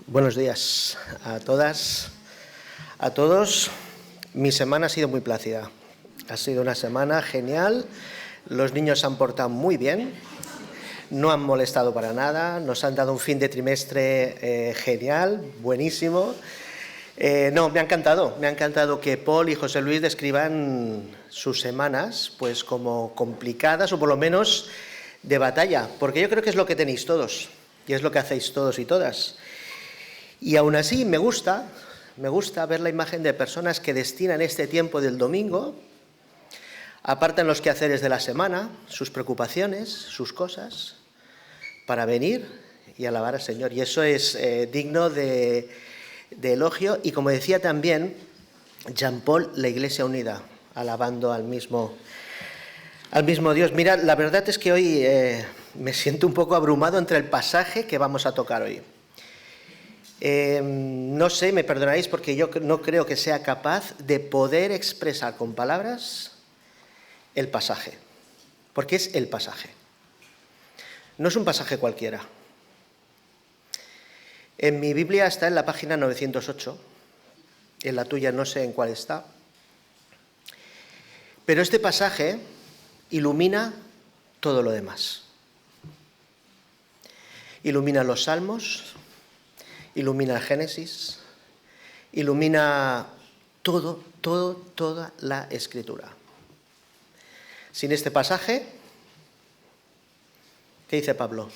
Buenos días a todas, a todos. Mi semana ha sido muy plácida. Ha sido una semana genial. Los niños se han portado muy bien. No han molestado para nada. Nos han dado un fin de trimestre genial, buenísimo. Me ha encantado. Me ha encantado que Paul y José Luis describan sus semanas pues como complicadas o por lo menos de batalla, porque yo creo que es lo que tenéis todos y es lo que hacéis todos y todas. Y aún así me gusta ver la imagen de personas que destinan este tiempo del domingo, apartan los quehaceres de la semana, sus preocupaciones, sus cosas, para venir y alabar al Señor. Y eso es digno de elogio. Y como decía también Jean Paul, la Iglesia unida, alabando al mismo Dios. Mira, la verdad es que hoy me siento un poco abrumado entre el pasaje que vamos a tocar hoy. No sé, me perdonaréis porque yo no creo que sea capaz de poder expresar con palabras el pasaje, porque es el pasaje. No es un pasaje cualquiera. En mi Biblia está en la página 908, en la tuya no sé en cuál está, pero este pasaje ilumina todo lo demás. Ilumina los Salmos, ilumina el Génesis, ilumina toda la Escritura. Sin este pasaje, ¿qué dice Pablo?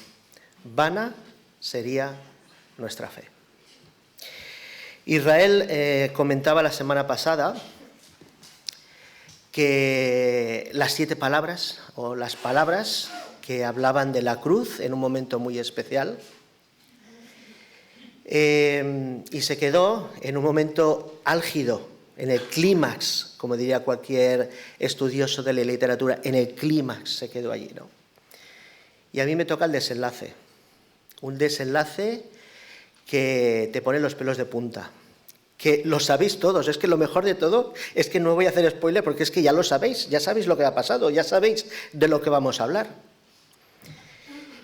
Vana sería nuestra fe. Israel comentaba la semana pasada que las 7 palabras, o las palabras que hablaban de la cruz en un momento muy especial, y se quedó en un momento álgido, en el clímax, como diría cualquier estudioso de la literatura, en el clímax se quedó allí, ¿no? Y a mí me toca el desenlace, un desenlace que te pone los pelos de punta, que lo sabéis todos. Es que lo mejor de todo es que no voy a hacer spoiler porque es que ya lo sabéis, ya sabéis lo que ha pasado, ya sabéis de lo que vamos a hablar.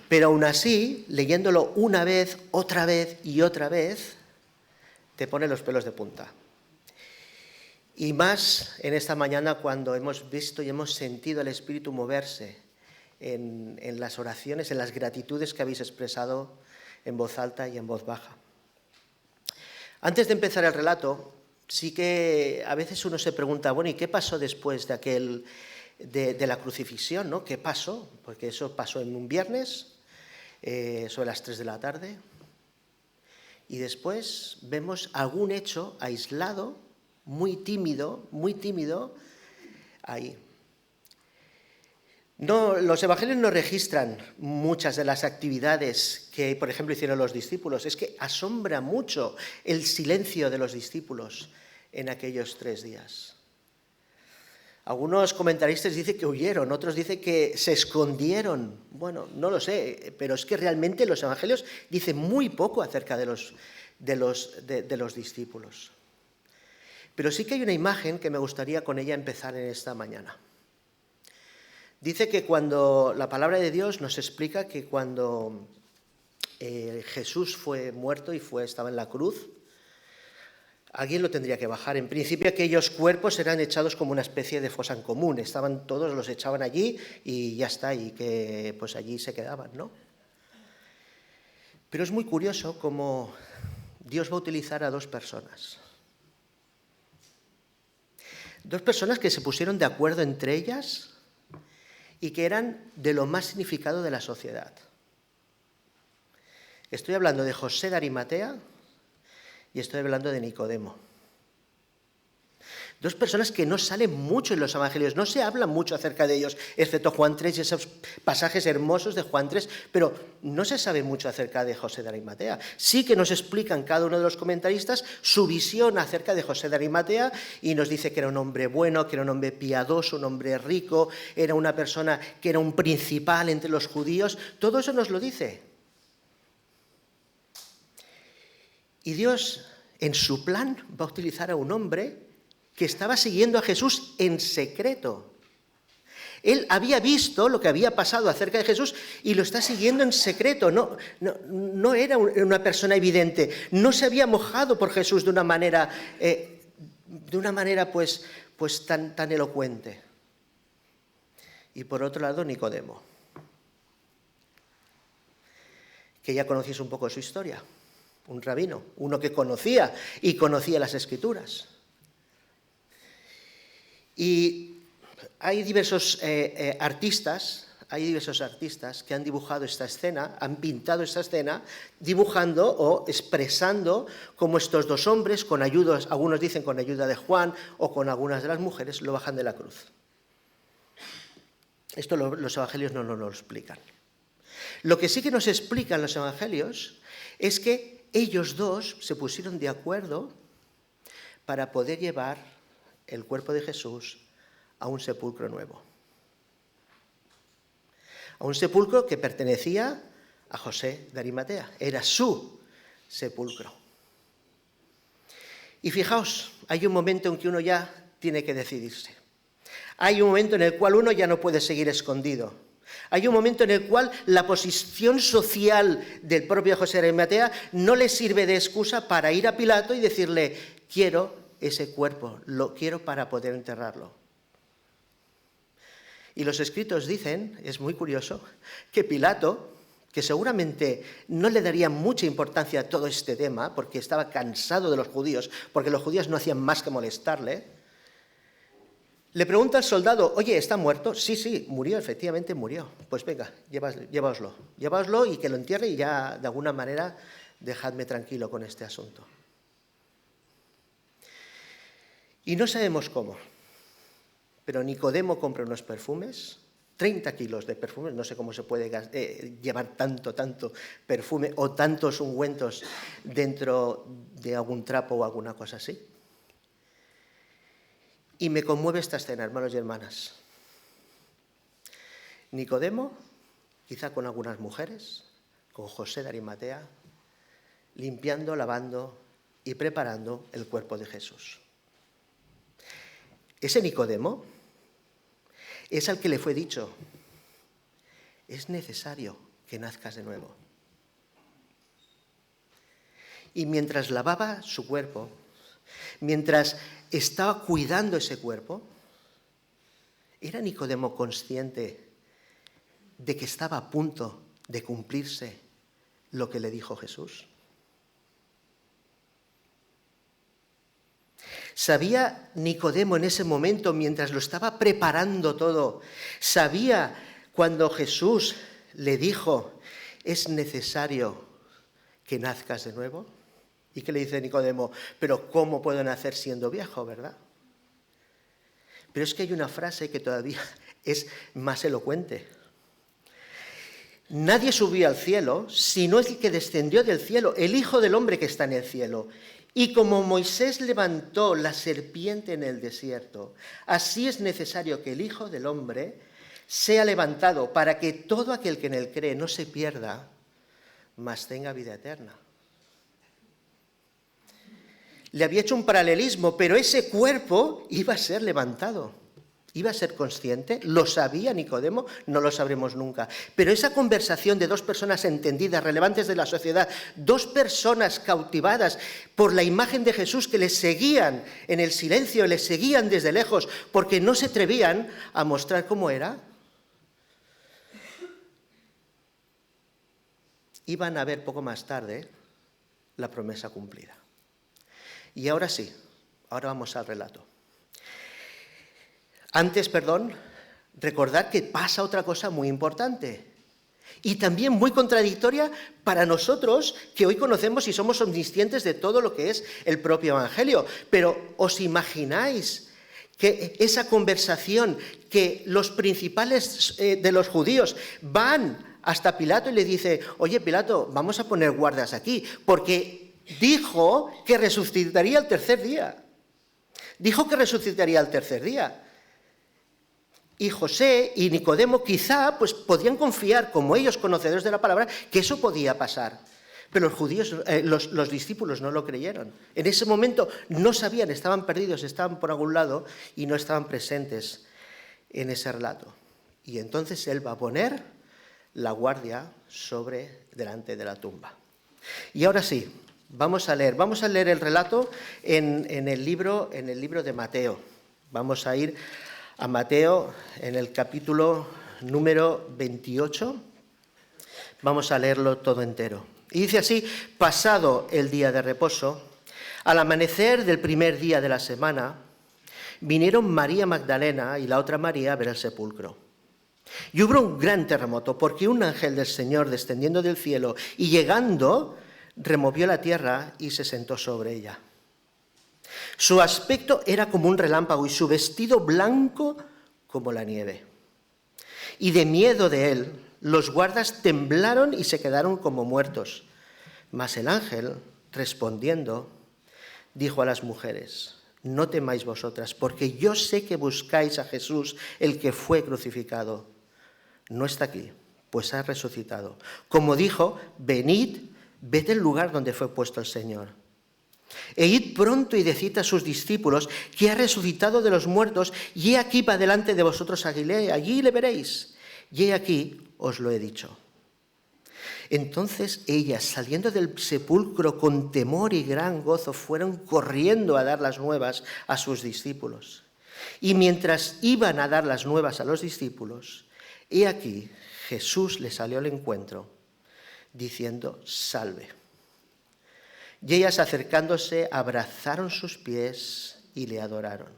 Pero aún así, leyéndolo una vez, otra vez y otra vez, te pone los pelos de punta. Y más en esta mañana cuando hemos visto y hemos sentido el Espíritu moverse en las oraciones, en las gratitudes que habéis expresado en voz alta y en voz baja. Antes de empezar el relato, sí que a veces uno se pregunta, bueno, ¿y qué pasó después de la crucifixión, ¿no? ¿Qué pasó? Porque eso pasó en un viernes, sobre las 3 de la tarde, y después vemos algún hecho aislado, muy tímido, ahí. No, los evangelios no registran muchas de las actividades que, por ejemplo, hicieron los discípulos. Es que asombra mucho el silencio de los discípulos en aquellos 3 días. Algunos comentaristas dicen que huyeron, otros dicen que se escondieron. Bueno, no lo sé, pero es que realmente los evangelios dicen muy poco acerca de los discípulos. Pero sí que hay una imagen que me gustaría con ella empezar en esta mañana. Dice que cuando la palabra de Dios nos explica que cuando Jesús fue muerto y estaba en la cruz, alguien lo tendría que bajar. En principio aquellos cuerpos eran echados como una especie de fosa en común, todos los echaban allí y ya está, y que pues allí se quedaban, ¿no? Pero es muy curioso cómo Dios va a utilizar a 2 personas. 2 personas que se pusieron de acuerdo entre ellas y que eran de lo más significado de la sociedad. Estoy hablando de José de Arimatea y estoy hablando de Nicodemo. 2 personas que no salen mucho en los evangelios, no se habla mucho acerca de ellos, excepto Juan 3 y esos pasajes hermosos de Juan 3, pero no se sabe mucho acerca de José de Arimatea. Sí que nos explican cada uno de los comentaristas su visión acerca de José de Arimatea y nos dice que era un hombre bueno, que era un hombre piadoso, un hombre rico, era una persona que era un principal entre los judíos. Todo eso nos lo dice. Y Dios, en su plan, va a utilizar a un hombre que estaba siguiendo a Jesús en secreto, Él había visto lo que había pasado acerca de Jesús y lo está siguiendo en secreto. No era una persona evidente. No se había mojado por Jesús de una manera pues tan elocuente. Y por otro lado, Nicodemo, que ya conocéis un poco su historia. Un rabino, uno que conocía las Escrituras. Y hay diversos artistas que han dibujado esta escena, han pintado esta escena, dibujando o expresando cómo estos dos hombres, con ayuda, algunos dicen con ayuda de Juan o con algunas de las mujeres, lo bajan de la cruz. Esto los evangelios no nos lo explican. Lo que sí que nos explican los evangelios es que ellos dos se pusieron de acuerdo para poder llevar el cuerpo de Jesús a un sepulcro nuevo. A un sepulcro que pertenecía a José de Arimatea. Era su sepulcro. Y fijaos, hay un momento en que uno ya tiene que decidirse. Hay un momento en el cual uno ya no puede seguir escondido. Hay un momento en el cual la posición social del propio José de Arimatea no le sirve de excusa para ir a Pilato y decirle, quiero ese cuerpo, lo quiero para poder enterrarlo. Y los escritos dicen, es muy curioso, que Pilato, que seguramente no le daría mucha importancia a todo este tema, porque estaba cansado de los judíos, porque los judíos no hacían más que molestarle, le pregunta al soldado, oye, ¿está muerto? Sí, murió, efectivamente murió. Pues venga, llévaslo y que lo entierre y ya de alguna manera dejadme tranquilo con este asunto. Y no sabemos cómo, pero Nicodemo compra unos perfumes, 30 kilos de perfumes, no sé cómo se puede llevar tanto perfume o tantos ungüentos dentro de algún trapo o alguna cosa así. Y me conmueve esta escena, hermanos y hermanas. Nicodemo, quizá con algunas mujeres, con José de Arimatea, limpiando, lavando y preparando el cuerpo de Jesús. Ese Nicodemo es al que le fue dicho, es necesario que nazcas de nuevo. Y mientras lavaba su cuerpo, mientras estaba cuidando ese cuerpo, ¿era Nicodemo consciente de que estaba a punto de cumplirse lo que le dijo Jesús? ¿Sabía Nicodemo en ese momento, mientras lo estaba preparando todo, sabía cuando Jesús le dijo, es necesario que nazcas de nuevo? ¿Y qué le dice Nicodemo? Pero ¿cómo puedo nacer siendo viejo, verdad? Pero es que hay una frase que todavía es más elocuente. Nadie subió al cielo, sino el que descendió del cielo, el Hijo del Hombre que está en el cielo. Y como Moisés levantó la serpiente en el desierto, así es necesario que el Hijo del Hombre sea levantado para que todo aquel que en él cree no se pierda, mas tenga vida eterna. Le había hecho un paralelismo, pero ese cuerpo iba a ser levantado, iba a ser consciente, lo sabía Nicodemo, no lo sabremos nunca. Pero esa conversación de dos personas entendidas, relevantes de la sociedad, dos personas cautivadas por la imagen de Jesús que les seguían en el silencio, les seguían desde lejos, porque no se atrevían a mostrar cómo era, iban a ver poco más tarde la promesa cumplida. Y ahora sí, ahora vamos al relato. Antes, recordad que pasa otra cosa muy importante y también muy contradictoria para nosotros que hoy conocemos y somos omniscientes de todo lo que es el propio Evangelio. Pero ¿os imagináis que esa conversación que los principales de los judíos van hasta Pilato y le dice, oye Pilato, vamos a poner guardas aquí, porque dijo que resucitaría al tercer día. Dijo que resucitaría al tercer día. Y José y Nicodemo quizá pues, podían confiar, como ellos conocedores de la palabra, que eso podía pasar. Pero los judíos, los discípulos no lo creyeron. En ese momento no sabían, estaban perdidos, estaban por algún lado y no estaban presentes en ese relato. Y entonces él va a poner la guardia delante de la tumba. Y ahora sí, vamos a leer el relato en el libro de Mateo. Vamos a ir a Mateo en el capítulo número 28. Vamos a leerlo todo entero. Y dice así: pasado el día de reposo, al amanecer del primer día de la semana, vinieron María Magdalena y la otra María a ver el sepulcro. Y hubo un gran terremoto, porque un ángel del Señor, descendiendo del cielo y llegando, removió la tierra y se sentó sobre ella. Su aspecto era como un relámpago y su vestido blanco como la nieve. Y de miedo de él, los guardas temblaron y se quedaron como muertos. Mas el ángel, respondiendo, dijo a las mujeres: no temáis vosotras, porque yo sé que buscáis a Jesús, el que fue crucificado. No está aquí, pues ha resucitado. Como dijo, venid, ved el lugar donde fue puesto el Señor. E id pronto y decid a sus discípulos que ha resucitado de los muertos, y he aquí va delante de vosotros a Galilea, allí le veréis. Y he aquí os lo he dicho. Entonces ellas, saliendo del sepulcro con temor y gran gozo, fueron corriendo a dar las nuevas a sus discípulos. Y mientras iban a dar las nuevas a los discípulos, he aquí Jesús les salió al encuentro, diciendo: salve. Y ellas, acercándose, abrazaron sus pies y le adoraron.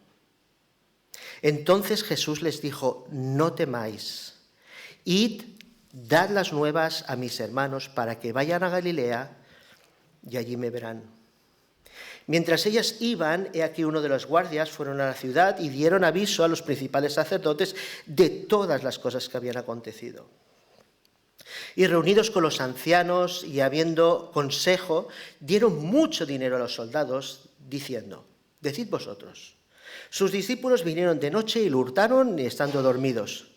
Entonces Jesús les dijo: no temáis, id, dad las nuevas a mis hermanos para que vayan a Galilea y allí me verán. Mientras ellas iban, he aquí uno de los guardias fueron a la ciudad y dieron aviso a los principales sacerdotes de todas las cosas que habían acontecido. Y reunidos con los ancianos y habiendo consejo, dieron mucho dinero a los soldados, diciendo: decid vosotros, sus discípulos vinieron de noche y lo hurtaron estando dormidos.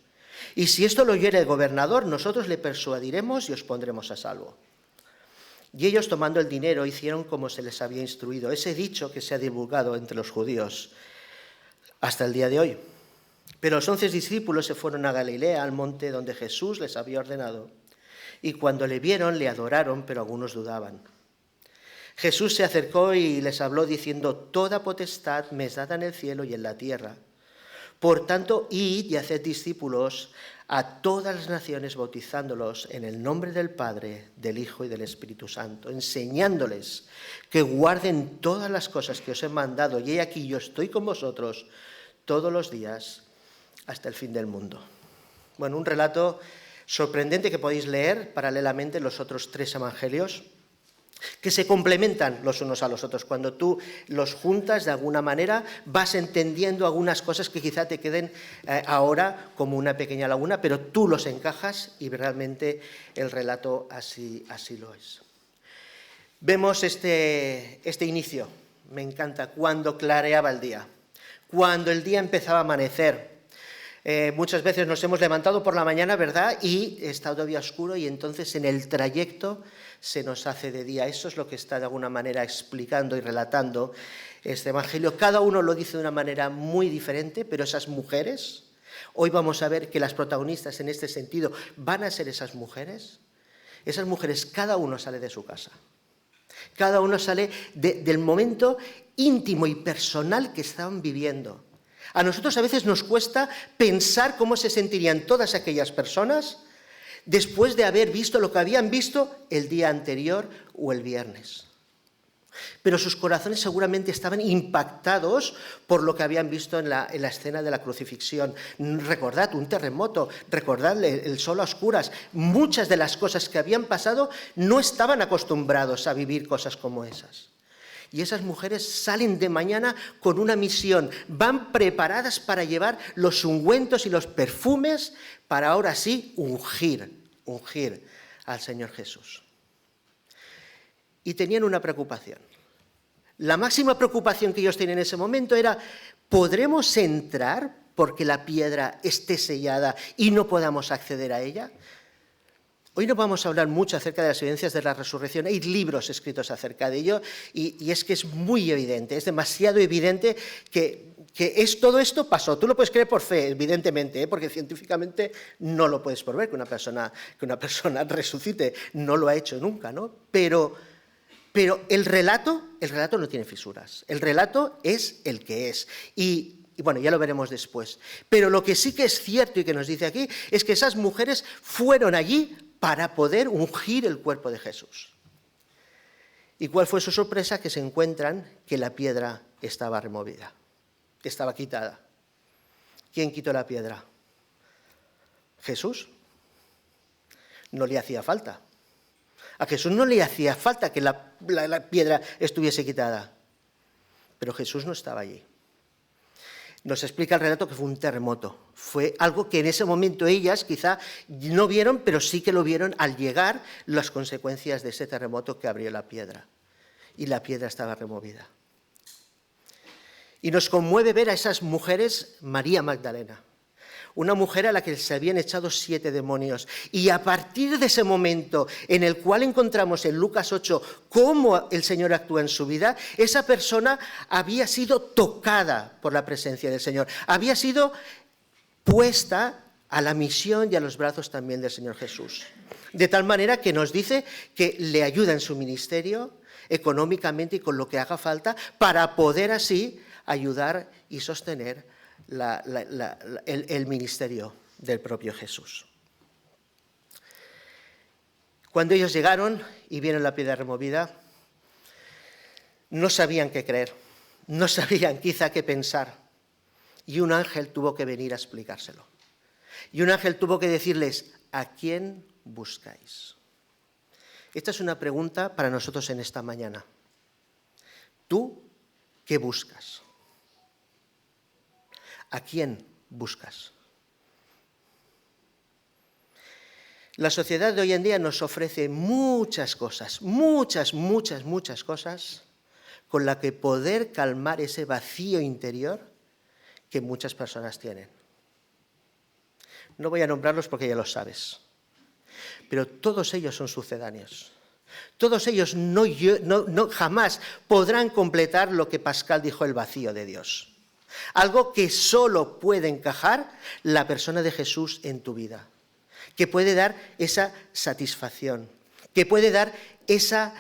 Y si esto lo oyere el gobernador, nosotros le persuadiremos y os pondremos a salvo. Y ellos, tomando el dinero, hicieron como se les había instruido. Ese dicho que se ha divulgado entre los judíos hasta el día de hoy. Pero los 11 discípulos se fueron a Galilea, al monte donde Jesús les había ordenado. Y cuando le vieron, le adoraron, pero algunos dudaban. Jesús se acercó y les habló diciendo: toda potestad me es dada en el cielo y en la tierra. Por tanto, id y haced discípulos a todas las naciones, bautizándolos en el nombre del Padre, del Hijo y del Espíritu Santo, enseñándoles que guarden todas las cosas que os he mandado. Y he aquí, yo estoy con vosotros todos los días hasta el fin del mundo. Bueno, un relato sorprendente que podéis leer paralelamente en los otros 3 evangelios, que se complementan los unos a los otros. Cuando tú los juntas, de alguna manera, vas entendiendo algunas cosas que quizá te queden ahora como una pequeña laguna, pero tú los encajas y realmente el relato así lo es. Vemos este inicio, me encanta, cuando clareaba el día, cuando el día empezaba a amanecer. Muchas veces nos hemos levantado por la mañana, ¿verdad? Y está todavía oscuro y entonces en el trayecto se nos hace de día. Eso es lo que está de alguna manera explicando y relatando este evangelio. Cada uno lo dice de una manera muy diferente, pero esas mujeres, hoy vamos a ver que las protagonistas en este sentido van a ser esas mujeres. Esas mujeres, cada uno sale de su casa. Cada uno sale del momento íntimo y personal que estaban viviendo. A nosotros a veces nos cuesta pensar cómo se sentirían todas aquellas personas después de haber visto lo que habían visto el día anterior o el viernes. Pero sus corazones seguramente estaban impactados por lo que habían visto en la escena de la crucifixión. Recordad un terremoto, recordad el sol a oscuras. Muchas de las cosas que habían pasado no estaban acostumbrados a vivir cosas como esas. Y esas mujeres salen de mañana con una misión, van preparadas para llevar los ungüentos y los perfumes para ahora sí ungir al Señor Jesús. Y tenían una preocupación. La máxima preocupación que ellos tenían en ese momento era: ¿podremos entrar porque la piedra esté sellada y no podamos acceder a ella? Hoy no vamos a hablar mucho acerca de las evidencias de la resurrección. Hay libros escritos acerca de ello y es que es muy evidente, es demasiado evidente que todo esto pasó. Tú lo puedes creer por fe, evidentemente, porque científicamente no lo puedes por ver que una persona resucite. No lo ha hecho nunca, ¿no? Pero el relato no tiene fisuras. El relato es el que es. Y bueno, ya lo veremos después. Pero lo que sí que es cierto y que nos dice aquí es que esas mujeres fueron allí para poder ungir el cuerpo de Jesús. ¿Y cuál fue su sorpresa? Que se encuentran que la piedra estaba removida, estaba quitada. ¿Quién quitó la piedra? Jesús. No le hacía falta. A Jesús no le hacía falta que la piedra estuviese quitada, pero Jesús no estaba allí. Nos explica el relato que fue un terremoto. Fue algo que en ese momento ellas quizá no vieron, pero sí que lo vieron al llegar las consecuencias de ese terremoto que abrió la piedra. Y la piedra estaba removida. Y nos conmueve ver a esas mujeres, María Magdalena, una mujer a la que se habían echado 7 demonios. Y a partir de ese momento en el cual encontramos en Lucas 8 cómo el Señor actúa en su vida, esa persona había sido tocada por la presencia del Señor, había sido puesta a la misión y a los brazos también del Señor Jesús. De tal manera que nos dice que le ayuda en su ministerio, económicamente y con lo que haga falta, para poder así ayudar y sostener el ministerio del propio Jesús. Cuando ellos llegaron y vieron la piedra removida, no sabían qué creer, no sabían quizá qué pensar, y un ángel tuvo que venir a explicárselo. Y un ángel tuvo que decirles: ¿a quién buscáis? Esta es una pregunta para nosotros en esta mañana. ¿Tú qué buscas? ¿A quién buscas? La sociedad de hoy en día nos ofrece muchas cosas, muchas cosas con las que poder calmar ese vacío interior que muchas personas tienen. No voy a nombrarlos porque ya los sabes, pero todos ellos son sucedáneos. Todos ellos jamás podrán completar lo que Pascal dijo, el vacío de Dios. Algo que solo puede encajar la persona de Jesús en tu vida, que puede dar esa satisfacción, que puede dar ese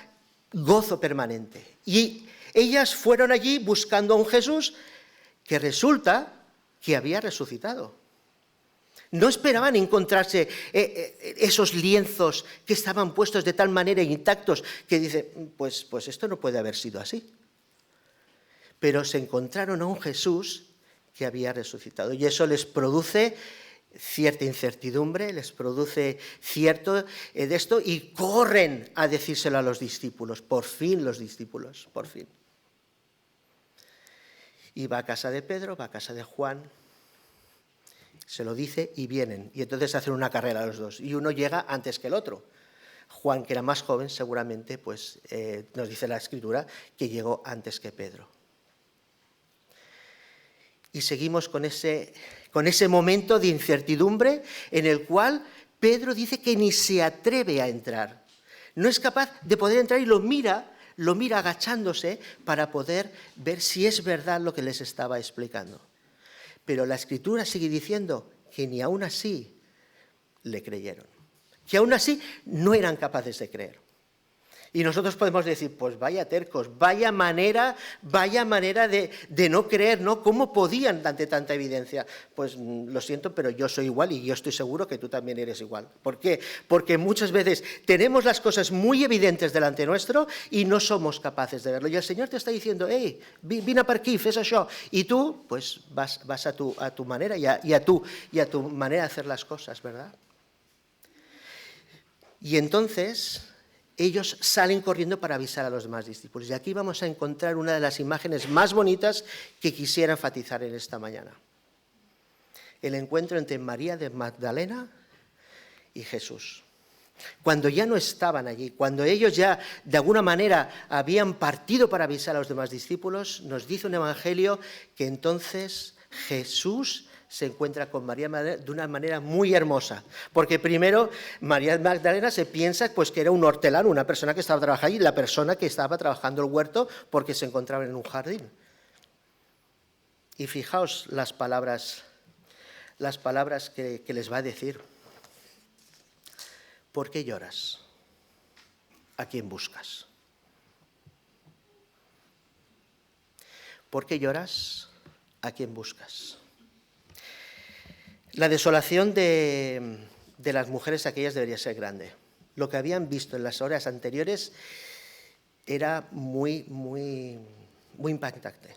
gozo permanente. Y ellas fueron allí buscando a un Jesús que resulta que había resucitado. No esperaban encontrarse esos lienzos que estaban puestos de tal manera intactos que dice, pues esto no puede haber sido así. Pero se encontraron a un Jesús que había resucitado. Y eso les produce cierta incertidumbre, les produce cierto de esto, y corren a decírselo a los discípulos. Por fin los discípulos, por fin. Y va a casa de Pedro, va a casa de Juan, se lo dice y vienen. Y entonces hacen una carrera los dos. Y uno llega antes que el otro. Juan, que era más joven, seguramente, pues nos dice la Escritura, que llegó antes que Pedro. Y seguimos con ese momento de incertidumbre en el cual Pedro dice que ni se atreve a entrar. No es capaz de poder entrar y lo mira agachándose para poder ver si es verdad lo que les estaba explicando. Pero la Escritura sigue diciendo que ni aún así le creyeron, que aún así no eran capaces de creer. Y nosotros podemos decir, pues vaya tercos, vaya manera de no creer, ¿no? ¿Cómo podían ante tanta evidencia? Pues lo siento, pero yo soy igual y yo estoy seguro que tú también eres igual. ¿Por qué? Porque muchas veces tenemos las cosas muy evidentes delante nuestro y no somos capaces de verlo. Y el Señor te está diciendo, hey, vine per aquí, fes això. Y tú, pues vas a tu manera y a tu manera de hacer las cosas, ¿verdad? Y entonces ellos salen corriendo para avisar a los demás discípulos. Y aquí vamos a encontrar una de las imágenes más bonitas que quisiera enfatizar en esta mañana. El encuentro entre María de Magdalena y Jesús. Cuando ya no estaban allí, cuando ellos ya de alguna manera habían partido para avisar a los demás discípulos, nos dice un evangelio que entonces Jesús se encuentra con María Magdalena de una manera muy hermosa, porque primero María Magdalena se piensa pues que era un hortelano, una persona que estaba trabajando allí, la persona que estaba trabajando el huerto porque se encontraba en un jardín. Y fijaos las palabras que les va a decir. ¿Por qué lloras? ¿A quién buscas? ¿Por qué lloras? ¿A quién buscas? La desolación de las mujeres aquellas debería ser grande. Lo que habían visto en las horas anteriores era muy impactante.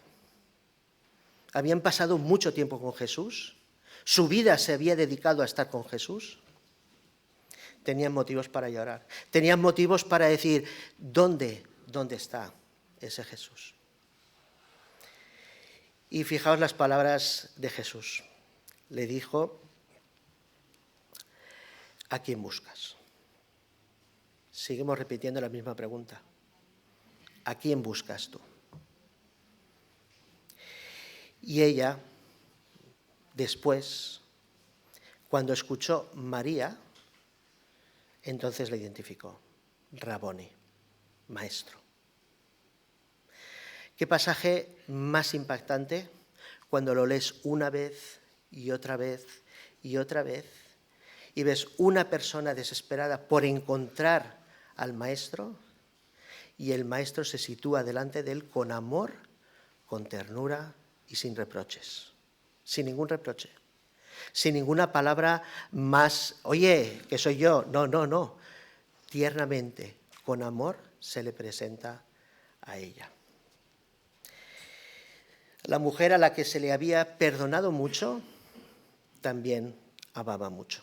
Habían pasado mucho tiempo con Jesús, su vida se había dedicado a estar con Jesús. Tenían motivos para llorar, tenían motivos para decir, ¿dónde está ese Jesús? Y fijaos las palabras de Jesús. Le dijo, ¿a quién buscas? Seguimos repitiendo la misma pregunta. ¿A quién buscas tú? Y ella, después, cuando escuchó María, entonces la identificó. Raboni, maestro. ¿Qué pasaje más impactante cuando lo lees una vez y otra vez y otra vez y ves una persona desesperada por encontrar al maestro y el maestro se sitúa delante de él con amor, con ternura y sin reproches, sin ningún reproche, sin ninguna palabra más, oye, que soy yo, no, tiernamente, con amor se le presenta a ella. La mujer a la que se le había perdonado mucho, también amaba mucho.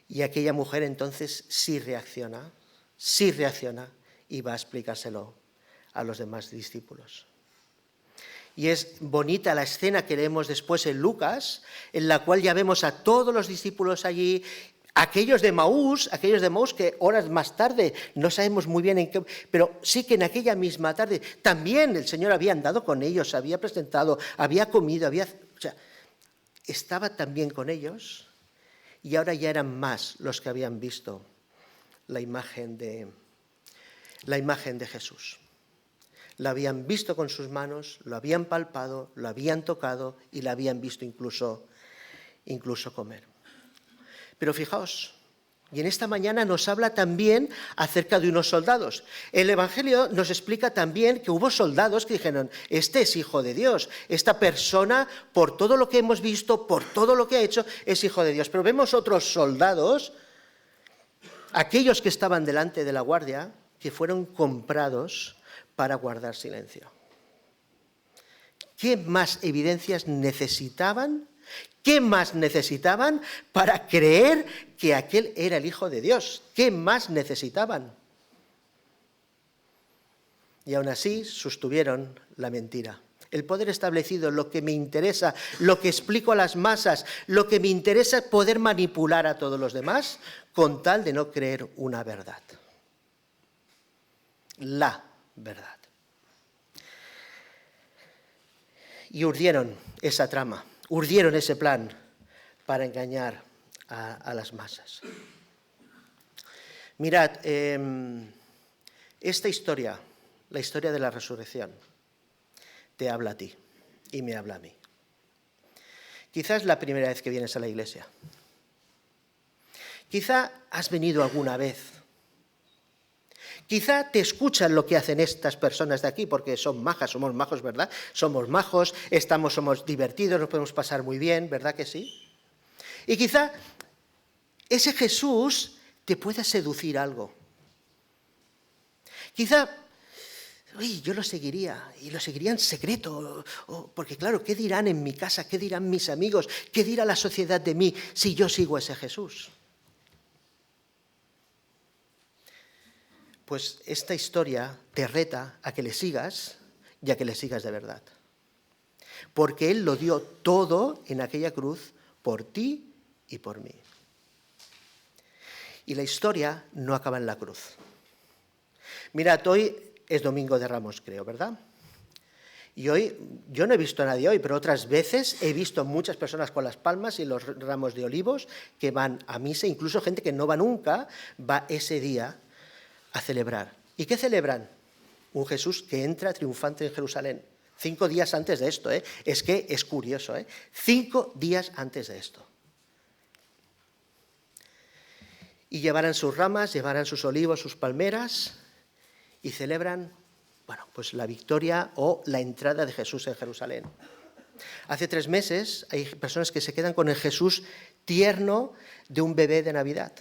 Y aquella mujer entonces sí reacciona y va a explicárselo a los demás discípulos. Y es bonita la escena que leemos después en Lucas, en la cual ya vemos a todos los discípulos allí, aquellos de Maús que horas más tarde, no sabemos muy bien en qué, pero sí que en aquella misma tarde también el Señor había andado con ellos, había presentado, había comido, estaba también con ellos y ahora ya eran más los que habían visto la imagen de Jesús. La habían visto con sus manos, lo habían palpado, lo habían tocado y la habían visto incluso comer. Pero fijaos, y en esta mañana nos habla también acerca de unos soldados. El Evangelio nos explica también que hubo soldados que dijeron, este es hijo de Dios, esta persona, por todo lo que hemos visto, por todo lo que ha hecho, es hijo de Dios. Pero vemos otros soldados, aquellos que estaban delante de la guardia, que fueron comprados para guardar silencio. ¿Qué más evidencias necesitaban? ¿Qué más necesitaban para creer que aquel era el Hijo de Dios? ¿Qué más necesitaban? Y aún así sostuvieron la mentira. El poder establecido, lo que me interesa, lo que explico a las masas, lo que me interesa es poder manipular a todos los demás con tal de no creer una verdad. La verdad. Y urdieron esa trama. Urdieron ese plan para engañar a las masas. Mirad, esta historia, la historia de la resurrección, te habla a ti y me habla a mí. Quizás es la primera vez que vienes a la iglesia. Quizá has venido alguna vez. Quizá te escuchan lo que hacen estas personas de aquí, porque son majas, somos majos, ¿verdad? Somos majos, somos divertidos, nos podemos pasar muy bien, ¿verdad que sí? Y quizá ese Jesús te pueda seducir algo. Quizá, yo lo seguiría, y lo seguiría en secreto, porque claro, ¿qué dirán en mi casa? ¿Qué dirán mis amigos? ¿Qué dirá la sociedad de mí si yo sigo a ese Jesús? Pues esta historia te reta a que le sigas y a que le sigas de verdad. Porque Él lo dio todo en aquella cruz por ti y por mí. Y la historia no acaba en la cruz. Mirad, hoy es Domingo de Ramos, creo, ¿verdad? Y hoy, yo no he visto a nadie hoy, pero otras veces he visto muchas personas con las palmas y los ramos de olivos que van a misa, incluso gente que no va nunca, va ese día a celebrar. ¿Y qué celebran? Un Jesús que entra triunfante en Jerusalén. 5 días antes de esto, es que es curioso, 5 días antes de esto. Y llevarán sus ramas, llevarán sus olivos, sus palmeras y celebran, bueno, pues la victoria o la entrada de Jesús en Jerusalén. Hace 3 meses hay personas que se quedan con el Jesús tierno de un bebé de Navidad.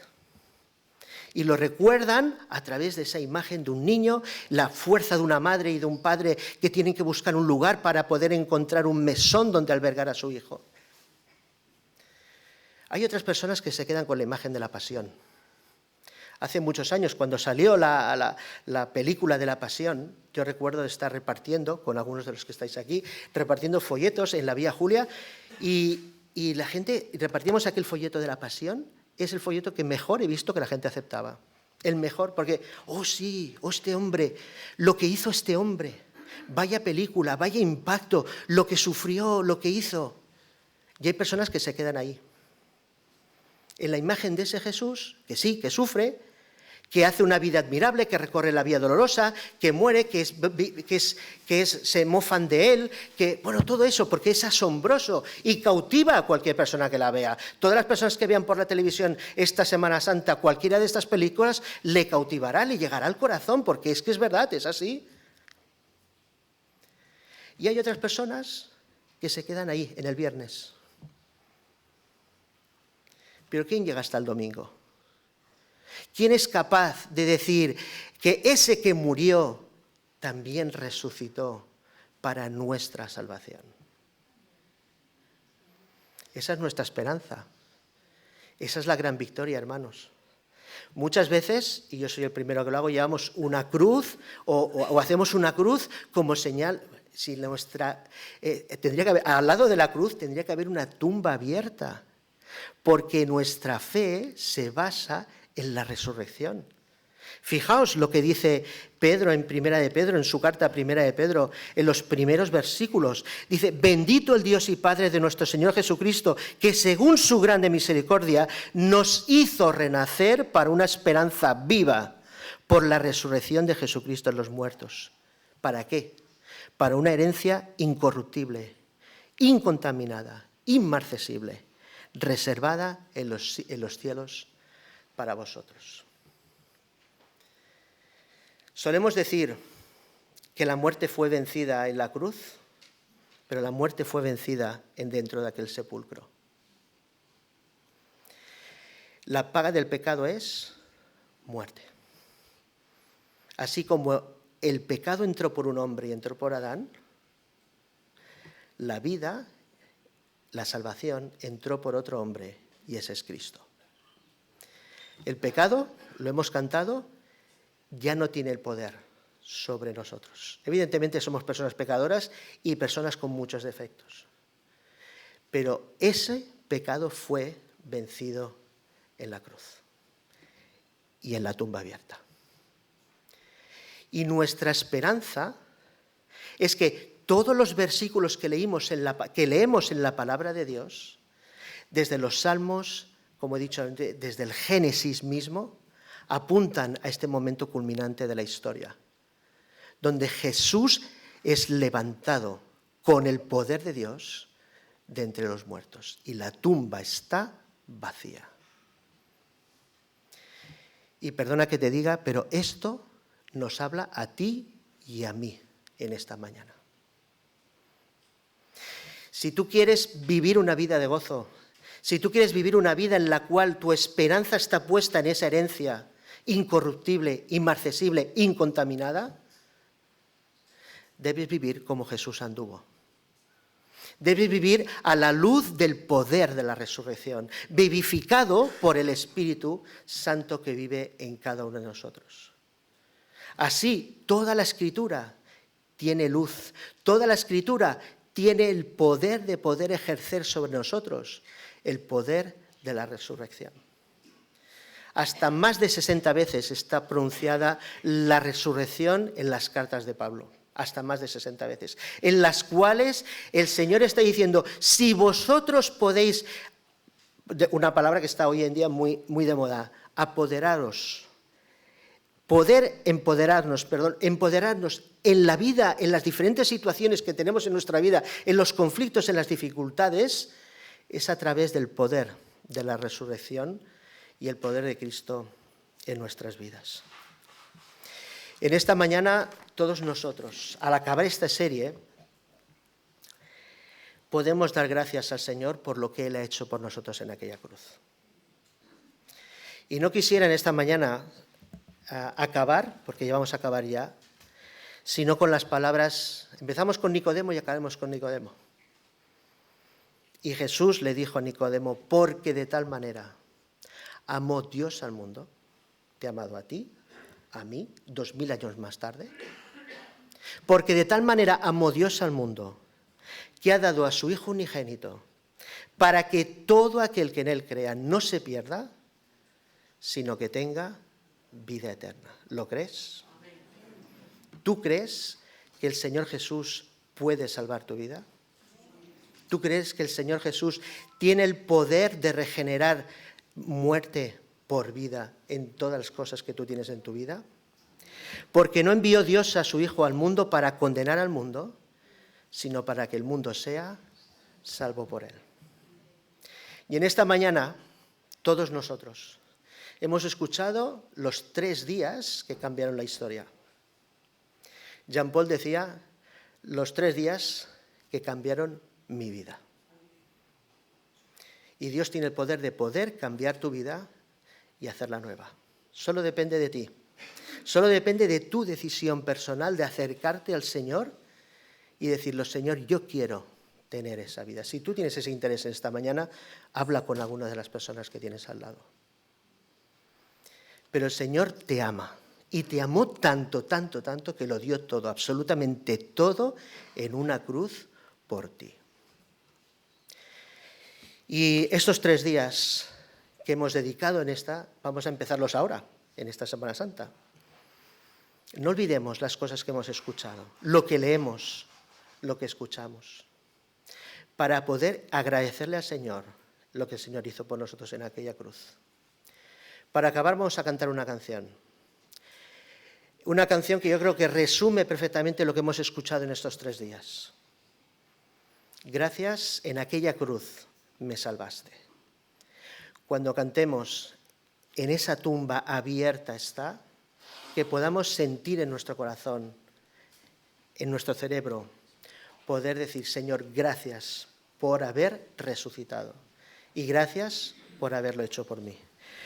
Y lo recuerdan a través de esa imagen de un niño, la fuerza de una madre y de un padre que tienen que buscar un lugar para poder encontrar un mesón donde albergar a su hijo. Hay otras personas que se quedan con la imagen de la pasión. Hace muchos años, cuando salió la película de la Pasión, yo recuerdo de estar repartiendo, con algunos de los que estáis aquí, repartiendo folletos en la Vía Julia, y la gente, repartíamos aquel folleto de la Pasión. Es el folleto que mejor he visto que la gente aceptaba. El mejor, porque, este hombre, lo que hizo este hombre, vaya película, vaya impacto, lo que sufrió, lo que hizo. Y hay personas que se quedan ahí. En la imagen de ese Jesús, que sí, que sufre, que hace una vida admirable, que recorre la vía dolorosa, que muere, se mofan de él, todo eso, porque es asombroso y cautiva a cualquier persona que la vea. Todas las personas que vean por la televisión esta Semana Santa cualquiera de estas películas le cautivará, le llegará al corazón, porque es que es verdad, es así. Y hay otras personas que se quedan ahí, en el viernes. Pero ¿quién llega hasta el domingo? ¿Quién es capaz de decir que ese que murió también resucitó para nuestra salvación? Esa es nuestra esperanza. Esa es la gran victoria, hermanos. Muchas veces, y yo soy el primero que lo hago, llevamos una cruz o hacemos una cruz como señal. Si tendría que haber, al lado de la cruz tendría que haber una tumba abierta, porque nuestra fe se basa en la resurrección. Fijaos lo que dice Pedro en Primera de Pedro, en su carta a Primera de Pedro, en los primeros versículos. Dice: bendito el Dios y Padre de nuestro Señor Jesucristo, que según su grande misericordia nos hizo renacer para una esperanza viva por la resurrección de Jesucristo en los muertos. ¿Para qué? Para una herencia incorruptible, incontaminada, inmarcesible, reservada en los cielos para vosotros. Solemos decir que la muerte fue vencida en la cruz, pero la muerte fue vencida dentro de aquel sepulcro. La paga del pecado es muerte. Así como el pecado entró por un hombre y entró por Adán, la vida, la salvación, entró por otro hombre, y ese es Cristo. El pecado, lo hemos cantado, ya no tiene el poder sobre nosotros. Evidentemente somos personas pecadoras y personas con muchos defectos. Pero ese pecado fue vencido en la cruz y en la tumba abierta. Y nuestra esperanza es que todos los versículos que leemos en la palabra de Dios, desde los Salmos, como he dicho, desde el Génesis mismo, apuntan a este momento culminante de la historia, donde Jesús es levantado con el poder de Dios de entre los muertos y la tumba está vacía. Y perdona que te diga, pero esto nos habla a ti y a mí en esta mañana. Si tú quieres vivir una vida de gozo, si tú quieres vivir una vida en la cual tu esperanza está puesta en esa herencia incorruptible, inmarcesible, incontaminada, debes vivir como Jesús anduvo. Debes vivir a la luz del poder de la resurrección, vivificado por el Espíritu Santo que vive en cada uno de nosotros. Así, toda la Escritura tiene luz, toda la Escritura tiene el poder de poder ejercer sobre nosotros el poder de la resurrección. Hasta más de 60 veces está pronunciada la resurrección en las cartas de Pablo, hasta más de 60 veces, en las cuales el Señor está diciendo, si vosotros podéis, una palabra que está hoy en día muy de moda, apoderaros, poder empoderarnos en la vida, en las diferentes situaciones que tenemos en nuestra vida, en los conflictos, en las dificultades, es a través del poder de la resurrección y el poder de Cristo en nuestras vidas. En esta mañana, todos nosotros, al acabar esta serie, podemos dar gracias al Señor por lo que Él ha hecho por nosotros en aquella cruz. Y no quisiera en esta mañana acabar, porque ya vamos a acabar ya, sino con las palabras, empezamos con Nicodemo y acabaremos con Nicodemo. Y Jesús le dijo a Nicodemo, porque de tal manera amó Dios al mundo, te ha amado a ti, a mí, 2000 años más tarde, porque de tal manera amó Dios al mundo, que ha dado a su Hijo unigénito, para que todo aquel que en Él crea no se pierda, sino que tenga vida eterna. ¿Lo crees? ¿Tú crees que el Señor Jesús puede salvar tu vida? ¿Tú crees que el Señor Jesús tiene el poder de regenerar muerte por vida en todas las cosas que tú tienes en tu vida? Porque no envió Dios a su Hijo al mundo para condenar al mundo, sino para que el mundo sea salvo por Él. Y en esta mañana, todos nosotros hemos escuchado los 3 días que cambiaron la historia. Jean Paul decía, los 3 días que cambiaron mi vida. Y Dios tiene el poder de poder cambiar tu vida y hacerla nueva. Solo depende de ti. Solo depende de tu decisión personal de acercarte al Señor y decirle, Señor, yo quiero tener esa vida. Si tú tienes ese interés en esta mañana, habla con alguna de las personas que tienes al lado. Pero el Señor te ama y te amó tanto, tanto, tanto que lo dio todo, absolutamente todo, en una cruz por ti. Y estos 3 días que hemos dedicado en esta, vamos a empezarlos ahora, en esta Semana Santa. No olvidemos las cosas que hemos escuchado, lo que leemos, lo que escuchamos, para poder agradecerle al Señor lo que el Señor hizo por nosotros en aquella cruz. Para acabar vamos a cantar una canción que yo creo que resume perfectamente lo que hemos escuchado en estos 3 días. Gracias, en aquella cruz me salvaste. Cuando cantemos, en esa tumba abierta está, que podamos sentir en nuestro corazón, en nuestro cerebro, poder decir, Señor, gracias por haber resucitado y gracias por haberlo hecho por mí.